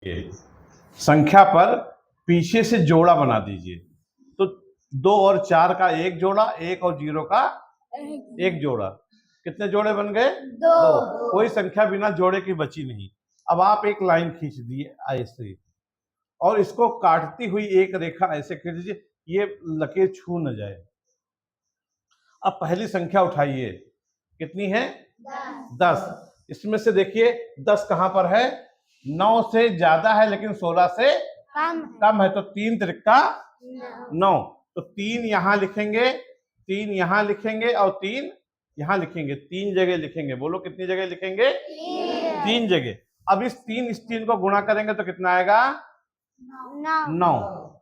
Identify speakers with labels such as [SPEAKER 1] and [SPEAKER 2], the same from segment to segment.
[SPEAKER 1] ये संख्या पर पीछे से जोड़ा बना दीजिए। तो 2 और 4 का एक जोड़ा, 1 और 0 का एक जोड़ा। कितने जोड़े बन गए? 2। कोई संख्या बिना जोड़े की बची नहीं। अब आप एक लाइन खींच दिए ऐसे और इसको काटती हुई एक रेखा ऐसे खींच दीजिए, ये लकीर छू न जाए। अब पहली संख्या उठाइए, कितनी है? 10। इसमें से देखिए 10 कहां पर है? 9 से ज्यादा है लेकिन 16 से कम है, तो 3 त्रिका 9। तो 3 यहां लिखेंगे, 3 यहां लिखेंगे और 3 यहां लिखेंगे। 3 जगह लिखेंगे। बोलो कितनी जगह लिखेंगे? 3 जगह। अब इस 3 को गुणा करेंगे तो कितना आएगा?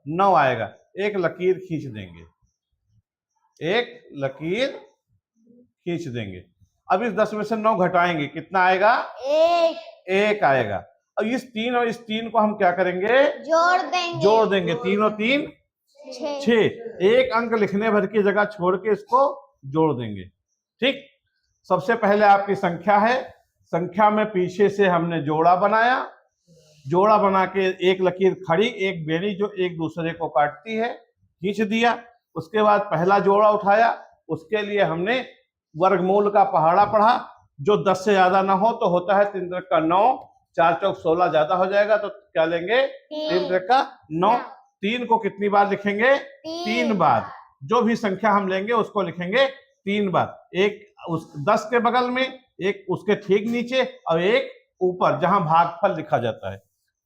[SPEAKER 1] 9 आएगा। एक लकीर खींच देंगे, एक लकीर खींच देंगे। अब इस 10 में से 9 घटाएंगे, कितना आएगा? 1 आएगा। अब इस 3 और इस 3 को हम क्या करेंगे? जोड़ देंगे। 3 और 3 6। एक अंक लिखने भर की जगह छोड़ के इसको जोड़ देंगे। ठीक। सबसे पहले आपकी संख्या है, संख्या में पीछे से हमने जोड़ा बनाया, जोड़ा बना के एक लकीर खड़ी, एक बेड़ी जो एक दूसरे को काटती है, खींच दिया। उसके बाद पहला जोड़ा उठाया, उसके लिए हमने वर्गमूल का पहाड़ा पढ़ा। जो 10 से ज्यादा ना हो तो होता है 3 त्रिका 9, 4 चौक 16, ज्यादा हो जाएगा तो क्या लेंगे? 3 त्रिका 9। 3 को कितनी बार लिखेंगे? 3 बार। जो भी संख्या हम लेंगे उसको लिखेंगे 3 बार। एक उस 10 के बगल में, एक उसके ठीक नीचे और एक ऊपर जहां भागफल लिखा जाता है।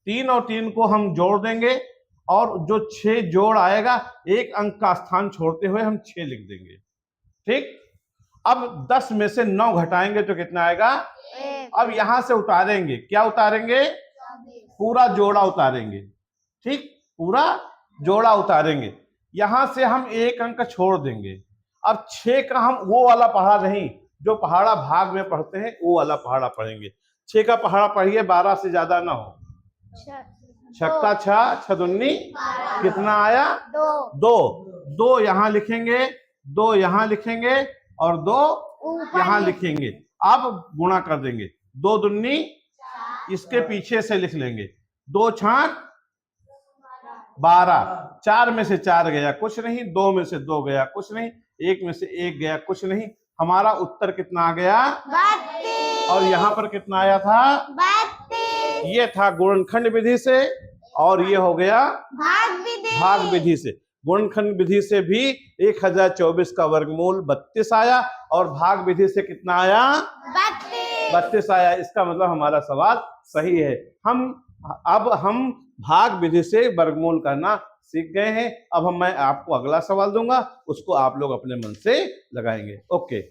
[SPEAKER 1] 3 और 3 को हम जोड़ देंगे और जो 6 जोड़ आएगा, एक अंक का स्थान छोड़ते हुए हम 6 लिख देंगे। ठीक। अब 10 में से 9 घटाएंगे तो कितना आएगा? अब यहां से उतारेंगे, क्या उतारेंगे? पूरा जोड़ा उतारेंगे। ठीक, पूरा जोड़ा उतारेंगे। यहां से हम एक अंक छोड़ देंगे। अब 6 का हम वो वाला पहाड़ा नहीं, जो पहाड़ा भाग में पढ़ते हैं वो वाला पहाड़ा पढ़ेंगे। 6 का पहाड़ा पढ़िए, 12 से ज्यादा ना हो। छक्का 6, 6 दूनी कितना आया? 2 यहां लिखेंगे, 2 यहां लिखेंगे और 2 यहां लिखेंगे। अब गुणा कर देंगे। 2 दूनी इसके पीछे से लिख लेंगे। 2 छाक 12। 4 में से 4 गया कुछ नहीं, 2 में से 2 गया कुछ नहीं, 1 में से 1 गया कुछ नहीं। हमारा उत्तर कितना आ गया? 32। और यहाँ पर कितना आया था? 32। ये था गुणनखंड विधि से और ये हो गया भाग विधि से। गुणनखंड विधि से भी 1024 का वर्गमूल 32 आया और भाग विधि से कितना आया? 32 आया। इसका मतलब हमारा सवाल सही है। अब हम भाग विधि से वर्गमूल करना सीख गए हैं। अब मैं आपको अगला सवाल दूंगा, उसको आप लोग अपने मन से लगाएंगे। ओके।